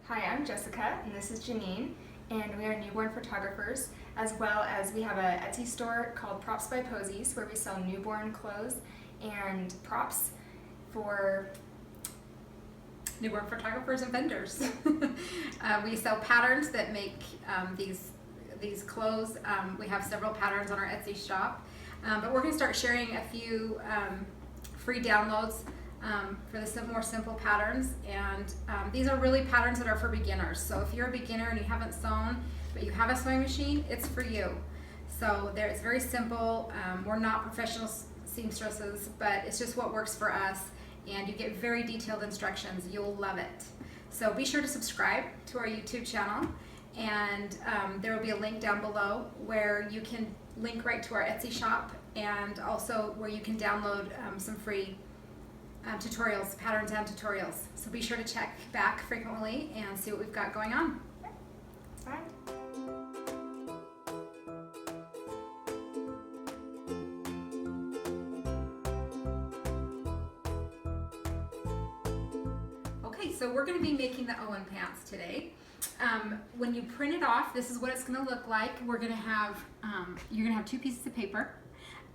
Hi, I'm Jessica, and this is Janine, and we are newborn photographers, as well as we have an Etsy store called Props by Posies, where we sell newborn clothes and props for newborn photographers and vendors. We sell patterns that make these clothes. We have several patterns on our Etsy shop, but we're going to start sharing a few free downloads for the more simple patterns, and these are really patterns that are for beginners. So if you're a beginner and you haven't sewn but you have a sewing machine, it's for you. So it's very simple. We're not professional seamstresses, but it's just what works for us, and you get very detailed instructions. You'll love it. So be sure to subscribe to our YouTube channel, and there will be a link down below where you can link right to our Etsy shop, and also where you can download some free tutorials, patterns and tutorials. So be sure to check back frequently and see what we've got going on. Bye. Okay, so we're going to be making the Owen pants today. When you print it off, this is what it's going to look like. We're going to have, you're going to have two pieces of paper,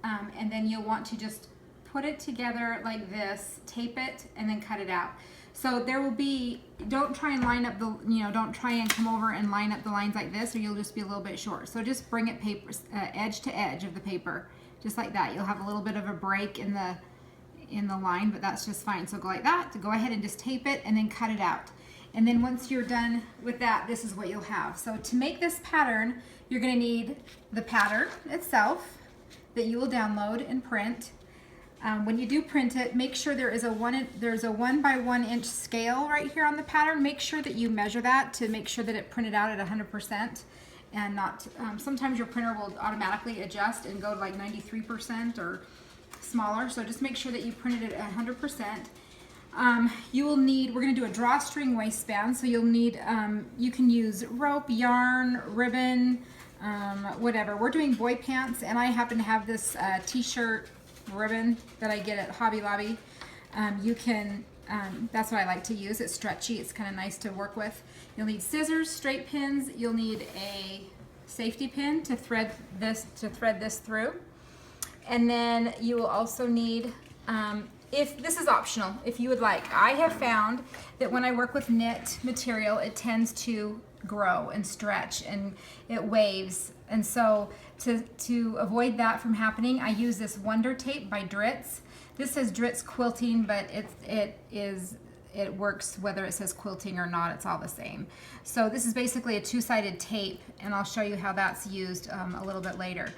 and then you'll want to just put it together like this, tape it, and then cut it out. So there will be, don't try and line up the, don't try and come over and line up the lines like this, or you'll just be a little bit short. So just bring it edge to edge of the paper, just like that. You'll have a little bit of a break in the line, but that's just fine. So go like that, to go ahead and just tape it and then cut it out. And then once you're done with that, this is what you'll have. So to make this pattern, you're gonna need the pattern itself that you will download and print. When you do print it, make sure there's a 1 by 1 inch scale right here on the pattern. Make sure that you measure that to make sure that it printed out at 100%, and not, sometimes your printer will automatically adjust and go to like 93% or smaller. So just make sure that you printed it at 100%. You will need, we're going to do a drawstring waistband, so you'll need, you can use rope, yarn, ribbon, whatever. We're doing boy pants, and I happen to have this t-shirt ribbon that I get at Hobby Lobby. You can, that's what I like to use. It's stretchy, it's kind of nice to work with. You'll need scissors, straight pins, you'll need a safety pin to thread this through. And then you will also need, if this is optional, if you would like. I have found that when I work with knit material, it tends to grow and stretch and it waves. And so to avoid that from happening, I use this Wonder Tape by Dritz. This says Dritz Quilting, but it works whether it says quilting or not, it's all the same. So this is basically a two-sided tape, and I'll show you how that's used a little bit later.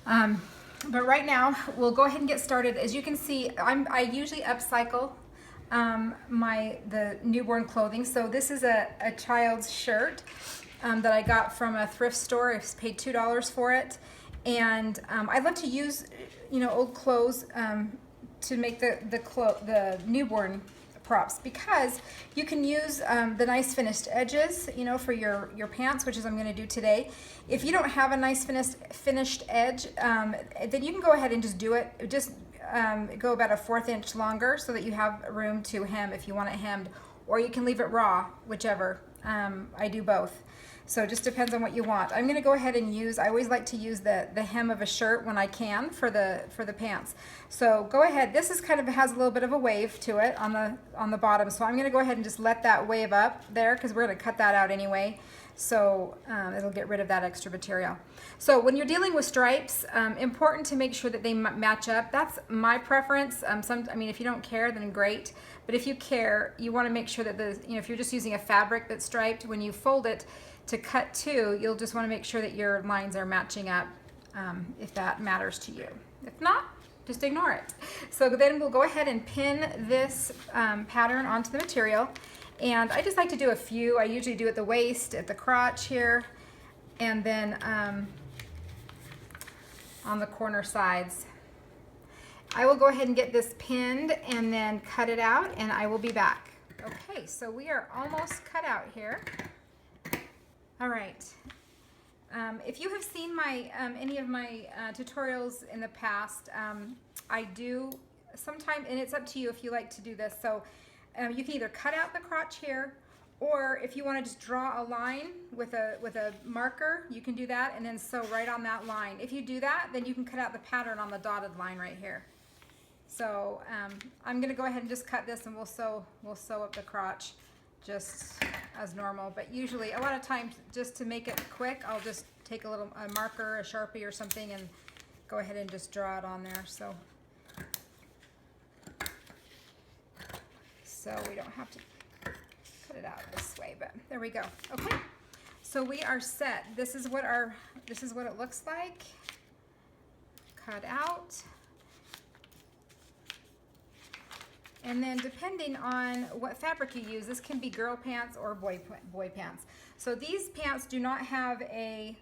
But right now, we'll go ahead and get started. As you can see, I usually upcycle the newborn clothing. So this is a child's shirt that I got from a thrift store. I paid $2 for it, and I love to use old clothes to make the newborn props, because you can use the nice finished edges, for your pants, which is I'm going to do today. If you don't have a nice finished edge, then you can go ahead and just do it. Just go about a 1/4 inch longer so that you have room to hem if you want it hemmed, or you can leave it raw, whichever. I do both. So it just depends on what you want. I'm going to go ahead and use, I always like to use the hem of a shirt when I can for the pants. So go ahead, this is kind of, has a little bit of a wave to it on the bottom. So I'm going to go ahead and just let that wave up there, because we're going to cut that out anyway. So it'll get rid of that extra material. So when you're dealing with stripes, important to make sure that they match up. That's my preference. I mean, if you don't care, then great. But if you care, you want to make sure that if you're just using a fabric that's striped, when you fold it to cut to, you'll just want to make sure that your lines are matching up, if that matters to you. If not, just ignore it. So then we'll go ahead and pin this pattern onto the material. And I just like to do a few. I usually do at the waist, at the crotch here, and then on the corner sides. I will go ahead and get this pinned and then cut it out, and I will be back. Okay, so we are almost cut out here. All right. If you have seen any of my tutorials in the past, I do sometimes, and it's up to you if you like to do this. So you can either cut out the crotch here, Or if you want to just draw a line with a marker, you can do that and then sew right on that line. If you do that, then you can cut out the pattern on the dotted line right here. So I'm going to go ahead and just cut this, and we'll sew up the crotch just as normal. But usually, a lot of times, just to make it quick, I'll just take a marker, a Sharpie or something, and go ahead and just draw it on there. So we don't have to cut it out this way, but there we go. Okay, so we are set. This is what it looks like. Cut out. And then depending on what fabric you use, this can be girl pants or boy pants. So these pants do not have a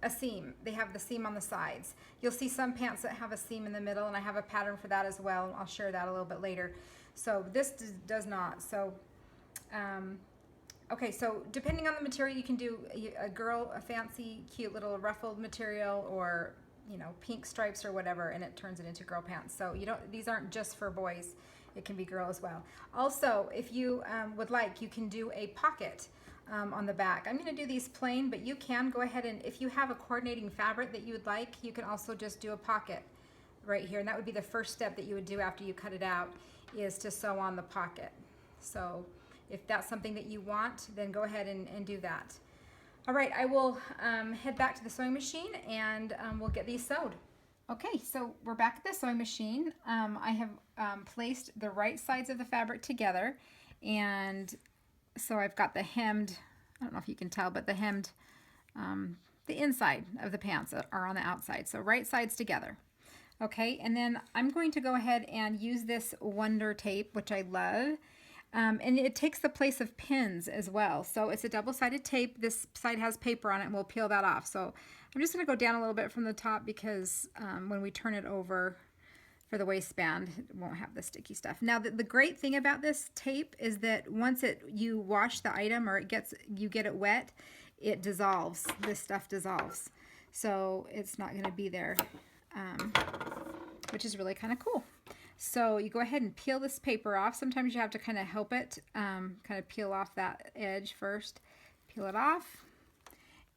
seam. They have the seam on the sides. You'll see some pants that have a seam in the middle, and I have a pattern for that as well. I'll share that a little bit later. So this does not. So okay, so depending on the material, you can do a fancy, cute little ruffled material, or pink stripes or whatever, and it turns it into girl pants. So these aren't just for boys. It can be girl as well. Also, if you would like, you can do a pocket on the back. I'm going to do these plain, but you can go ahead and, if you have a coordinating fabric that you would like, you can also just do a pocket right here. And that would be the first step that you would do after you cut it out, is to sew on the pocket. So if that's something that you want, then go ahead and do that. All right, I will head back to the sewing machine, and we'll get these sewed. Okay, so we're back at the sewing machine. I have placed the right sides of the fabric together, and so I've got the hemmed, I don't know if you can tell, but the hemmed, the inside of the pants are on the outside. So right sides together. Okay, and then I'm going to go ahead and use this Wonder tape, which I love. And it takes the place of pins as well. So it's a double-sided tape. This side has paper on it, and we'll peel that off. So I'm just going to go down a little bit from the top, because when we turn it over for the waistband, it won't have the sticky stuff. Now, the great thing about this tape is that once you wash the item, or you get it wet, it dissolves. This stuff dissolves. So it's not going to be there, which is really kind of cool. So you go ahead and peel this paper off. Sometimes you have to kind of help it, kind of peel off that edge first. Peel it off.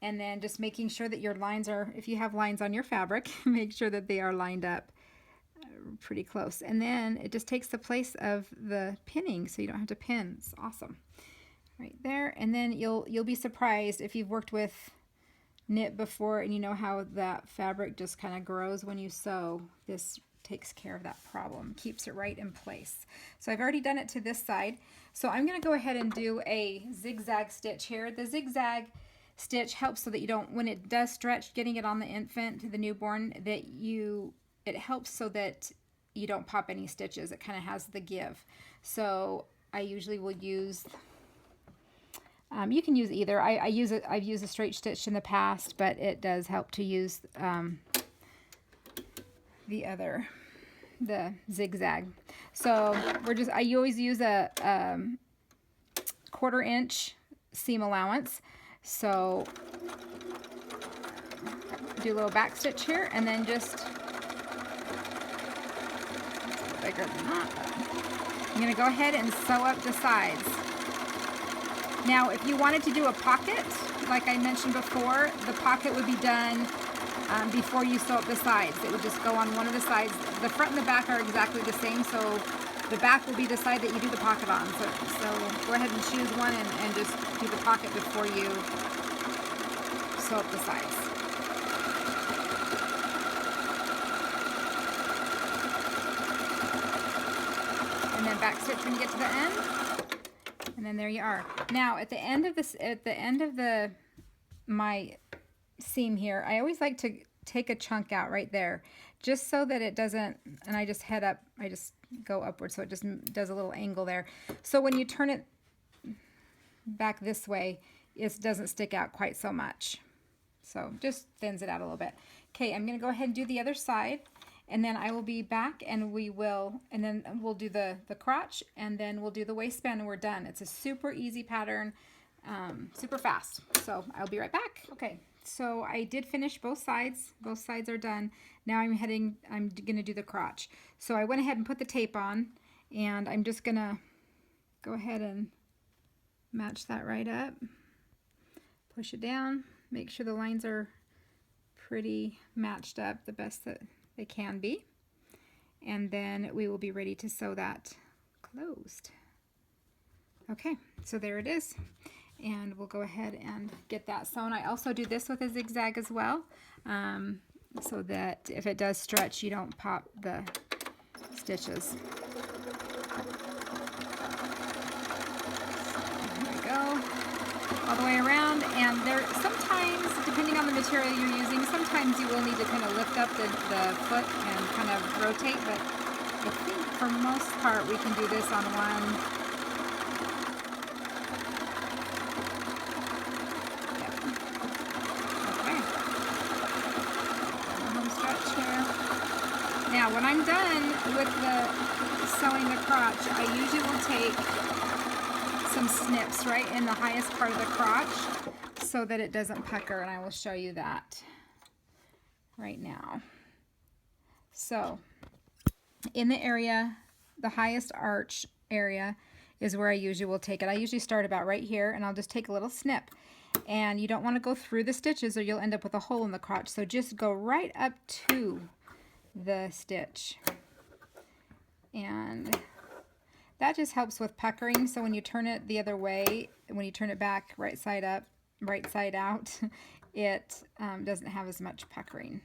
And then just making sure that your lines are, if you have lines on your fabric, make sure that they are lined up pretty close. And then it just takes the place of the pinning, so you don't have to pin. It's awesome. Right there. And then you'll be surprised if you've worked with knit before and you know how that fabric just kind of grows when you sew. This takes care of that problem, keeps it right in place. So I've already done it to this side. So I'm going to go ahead and do a zigzag stitch here. The zigzag stitch helps so that you don't, when it does stretch, getting it on the infant, the newborn, it helps so that you don't pop any stitches. It kind of has the give. So I usually will use, you can use either. I've used a straight stitch in the past, but it does help to use the zigzag. So I always use a 1/4 inch seam allowance. So do a little back stitch here, and then just bigger than that. I'm going to go ahead and sew up the sides. Now, if you wanted to do a pocket, like I mentioned before, the pocket would be done before you sew up the sides. It would just go on one of the sides. The front and the back are exactly the same, so the back will be the side that you do the pocket on. So go ahead and choose one and just do the pocket before you sew up the sides. And then back stitch when you get to the end. And then there you are. Now at the end of my seam here, I always like to take a chunk out right there, just so that it doesn't, and I just go upward, so it just does a little angle there. So when you turn it back this way, it doesn't stick out quite so much. So just thins it out a little bit. Okay, I'm going to go ahead and do the other side, and then I will be back, and then we'll do the crotch, and then we'll do the waistband, and we're done. It's a super easy pattern, super fast. So I'll be right back. Okay. So I did finish both sides. Both sides are done. Now I'm going to do the crotch. So I went ahead and put the tape on, and I'm just going to go ahead and match that right up. Push it down, make sure the lines are pretty matched up the best that they can be. And then we will be ready to sew that closed. Okay, so there it is. And we'll go ahead and get that sewn. I also do this with a zigzag as well, so that if it does stretch, you don't pop the stitches. There we go, all the way around. And there, sometimes, depending on the material you're using, sometimes you will need to kind of lift up the foot and kind of rotate, but I think for most part we can do this on one. Now, when I'm done with the sewing the crotch, I usually will take some snips right in the highest part of the crotch so that it doesn't pucker, and I will show you that right now. So, in the area, the highest arch area is where I usually will take it. I usually start about right here, and I'll just take a little snip. And you don't want to go through the stitches or you'll end up with a hole in the crotch, so just go right up to the stitch, and that just helps with puckering. So when you turn it the other way, when you turn it back right side up, right side out, it doesn't have as much puckering.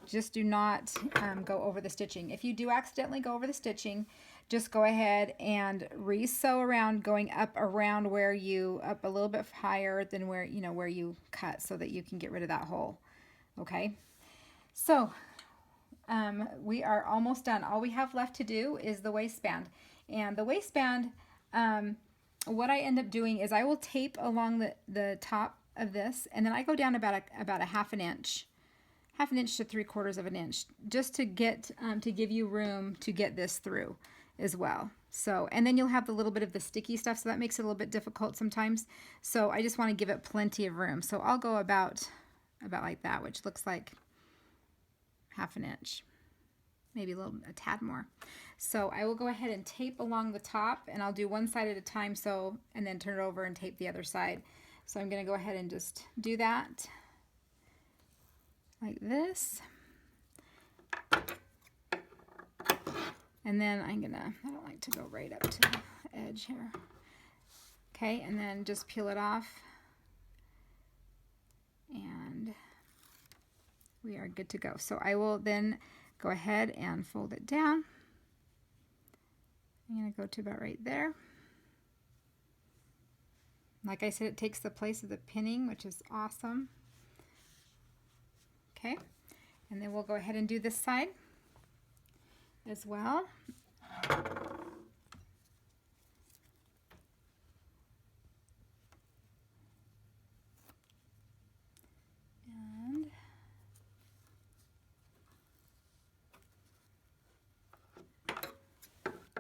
Just do not go over the stitching. If you do accidentally go over the stitching, just go ahead and re-sew around, going up around where you, up a little bit higher than where, you know, where you cut, so that you can get rid of that hole. Okay, so we are almost done. All we have left to do is the waistband. And the waistband, what I end up doing is I will tape along the top of this, and then I go down about a half an inch to 3/4 of an inch, just to get to give you room to get this through as well. So, and then you'll have the little bit of the sticky stuff, so that makes it a little bit difficult sometimes. So I just want to give it plenty of room. So I'll go about like that, which looks like half an inch, maybe a tad more. So I will go ahead and tape along the top, and I'll do one side at a time, so, and then turn it over and tape the other side. So I'm going to go ahead and just do that like this. And then I don't like to go right up to the edge here. Okay, and then just peel it off, and we are good to go. So I will then go ahead and fold it down. I'm going to go to about right there. Like I said, it takes the place of the pinning, which is awesome. Okay, and then we'll go ahead and do this side as well. And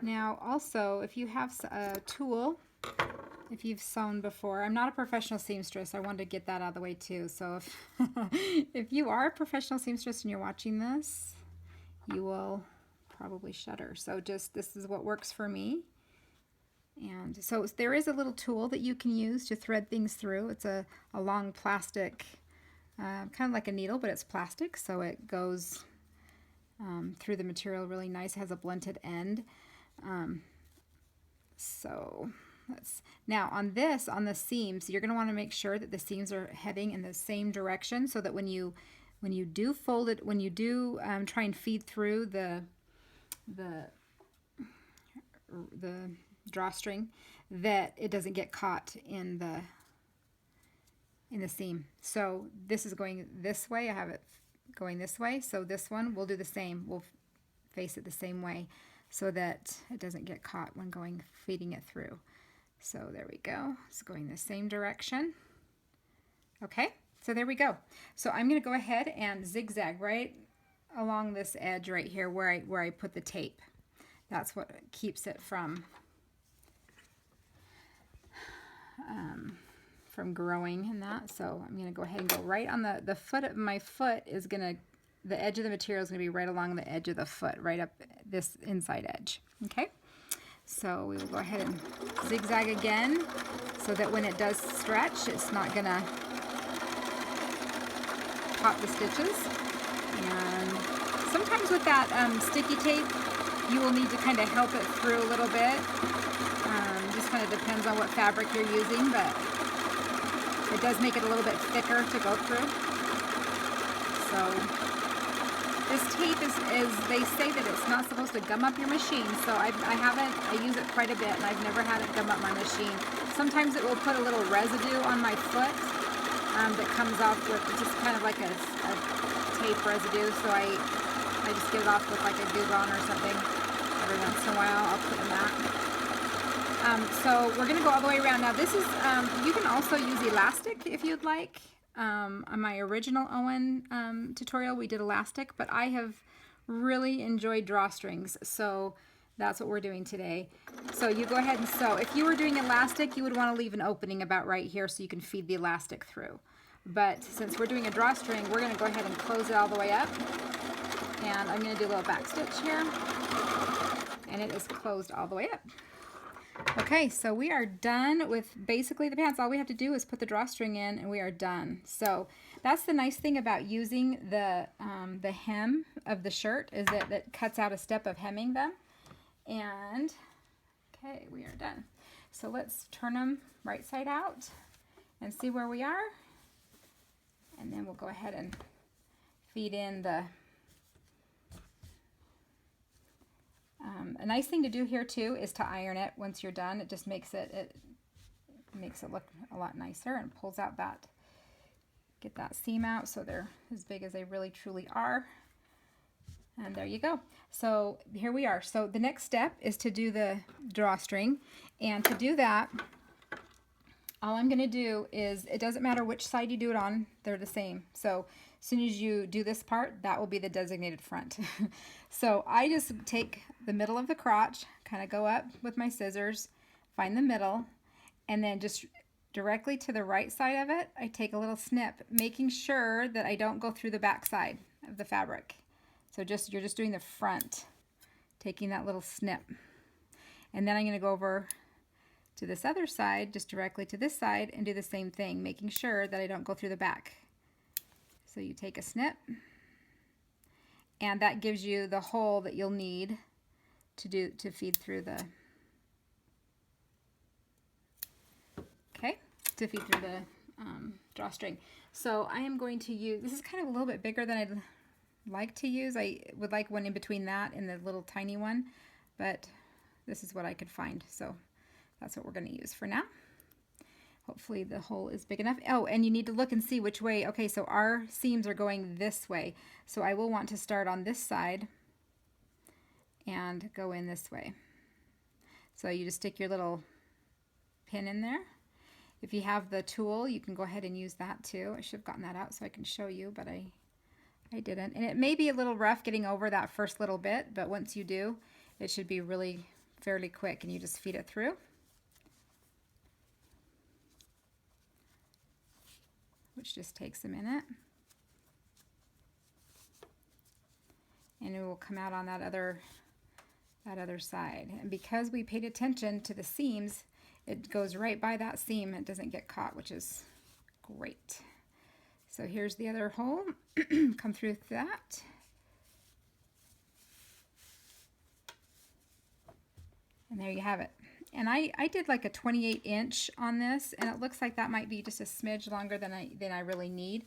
now also, if you have a tool, if you've sewn before, I'm not a professional seamstress, I wanted to get that out of the way too. So if, if you are a professional seamstress and you're watching this, you will probably shudder. So just, this is what works for me. And so there is a little tool that you can use to thread things through. It's a long plastic, kind of like a needle, but it's plastic, so it goes through the material really nice. It has a blunted end. So now on the seams, you're going to want to make sure that the seams are heading in the same direction, so that when you do fold it, when you do try and feed through the drawstring, that it doesn't get caught in the seam. So this is going this way, I have it going this way, so this one we'll do the same. We'll face it the same way so that it doesn't get caught when feeding it through. So there we go, it's going the same direction. Okay, so there we go. So I'm going to go ahead and zigzag right along this edge right here where I put the tape. That's what keeps it from growing and that. So I'm going to go ahead and go right on the foot of my foot is going to, the edge of the material is going to be right along the edge of the foot, right up this inside edge. Okay, So we will go ahead and zigzag again so that when it does stretch, it's not gonna pop the stitches. And sometimes with that sticky tape, you will need to kind of help it through a little bit. Just kind of depends on what fabric you're using, but it does make it a little bit thicker to go through. So this tape is they say that it's not supposed to gum up your machine, so I use it quite a bit, and I've never had it gum up my machine. Sometimes it will put a little residue on my foot that comes off with just kind of like a tape residue, so I just get it off with like a glue gun or something. Every once in a while I'll put in that. So we're going to go all the way around. Now this is, you can also use elastic if you'd like. On my original Owen tutorial we did elastic, but I have really enjoyed drawstrings, so that's what we're doing today. So you go ahead and sew. If you were doing elastic, you would want to leave an opening about right here so you can feed the elastic through. But since we're doing a drawstring, we're going to go ahead and close it all the way up. And I'm going to do a little back stitch here. And it is closed all the way up. Okay, so we are done with basically the pants. All we have to do is put the drawstring in and we are done. So that's the nice thing about using the hem of the shirt, is that it cuts out a step of hemming them. And okay, we are done. So let's turn them right side out and see where we are. And then we'll go ahead and feed in the a nice thing to do here too is to iron it once you're done. It just makes it look a lot nicer and pulls out that, get that seam out so they're as big as they really truly are. And there you go. So here we are. So the next step is to do the drawstring, and to do that, all I'm going to do is, it doesn't matter which side you do it on, they're the same. So as soon as you do this part, that will be the designated front. So I just take the middle of the crotch, kind of go up with my scissors, find the middle, and then just directly to the right side of it, I take a little snip, making sure that I don't go through the back side of the fabric. So you're just doing the front, taking that little snip. And then I'm going to go over to this other side, just directly to this side, and do the same thing, making sure that I don't go through the back. So you take a snip, and that gives you the hole that you'll need to feed through the drawstring. So I am going to use, this is kind of a little bit bigger than I'd like to use. I would like one in between that and the little tiny one, but this is what I could find, so that's what we're going to use for now. Hopefully the hole is big enough. Oh, and you need to look and see which way. Okay, so our seams are going this way, so I will want to start on this side and go in this way. So you just stick your little pin in there. If you have the tool, you can go ahead and use that too. I should have gotten that out so I can show you, but I didn't. And it may be a little rough getting over that first little bit, but once you do, it should be really fairly quick, and you just feed it through. Which just takes a minute. And it will come out on that other side. And because we paid attention to the seams, it goes right by that seam. It doesn't get caught, which is great. So here's the other hole. Come through that. And there you have it. And I did like a 28-inch on this, and it looks like that might be just a smidge longer than I really need.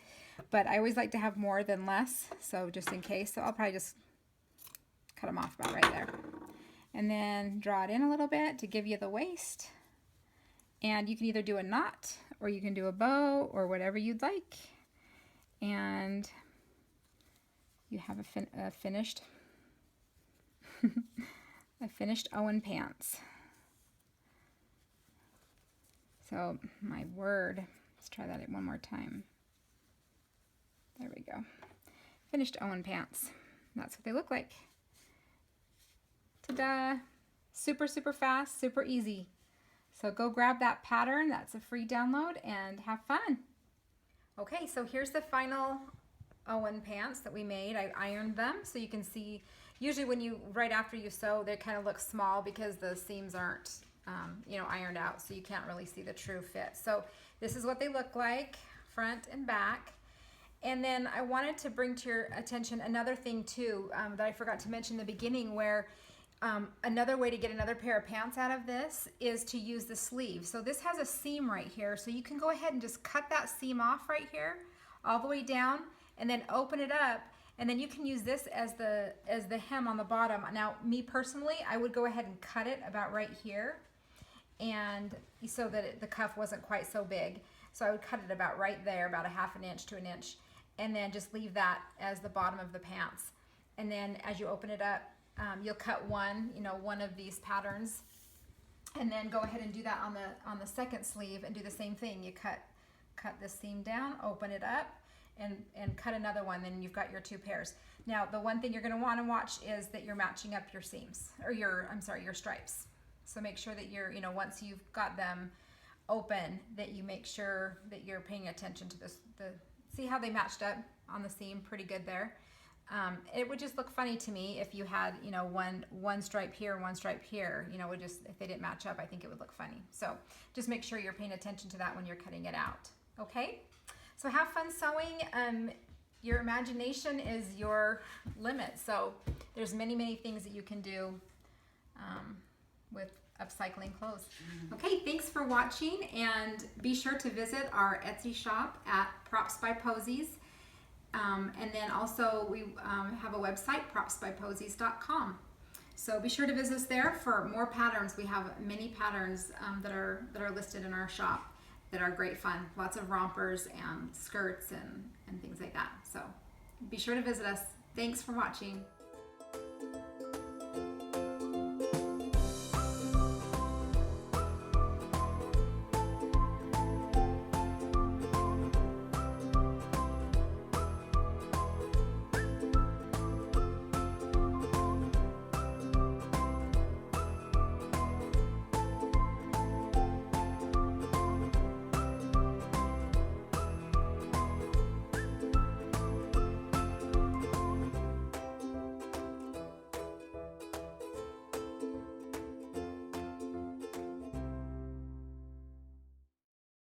But I always like to have more than less, so just in case. So I'll probably just cut them off about right there. And then draw it in a little bit to give you the waist. And you can either do a knot, or you can do a bow, or whatever you'd like. And you have a finished a finished Owen pants. So my word, let's try that one more time. There we go. Finished Owen pants. That's what they look like. Ta-da! Super, super fast, super easy. So go grab that pattern. That's a free download, and have fun. Okay, so here's the final Owen pants that we made. I ironed them so you can see. usually when you, right after you sew, they kind of look small because the seams aren't, you know, ironed out, so you can't really see the true fit. So this is what they look like, front and back. And then I wanted to bring to your attention another thing too, that I forgot to mention in the beginning, where another way to get another pair of pants out of this is to use the sleeve. So this has a seam right here, so you can go ahead and just cut that seam off right here all the way down, and then open it up, and then you can use this as the hem on the bottom. Now, me personally, I would go ahead and cut it about right here, and so that the cuff wasn't quite so big. So I would cut it about right there, about a 1/2 inch to 1 inch, and then just leave that as the bottom of the pants. And then as you open it up, you'll cut one of these patterns, and then go ahead and do that on the second sleeve and do the same thing. You cut the seam down, open it up, and cut another one, then you've got your 2 pairs. Now, the one thing you're gonna wanna watch is that you're matching up your seams, or your stripes. So make sure that you're, once you've got them open, that you make sure that you're paying attention to see how they matched up on the seam, pretty good there. It would just look funny to me if you had, one stripe here and one stripe here, if they didn't match up, I think it would look funny. So just make sure you're paying attention to that when you're cutting it out, okay? So have fun sewing. Your imagination is your limit. So there's many things that you can do with upcycling clothes. Okay, thanks for watching, and be sure to visit our Etsy shop at Props by Posies. And then also we have a website, propsbyposies.com. So be sure to visit us there for more patterns. We have many patterns that are listed in our shop that are great fun. Lots of rompers and skirts and things like that. So be sure to visit us. Thanks for watching.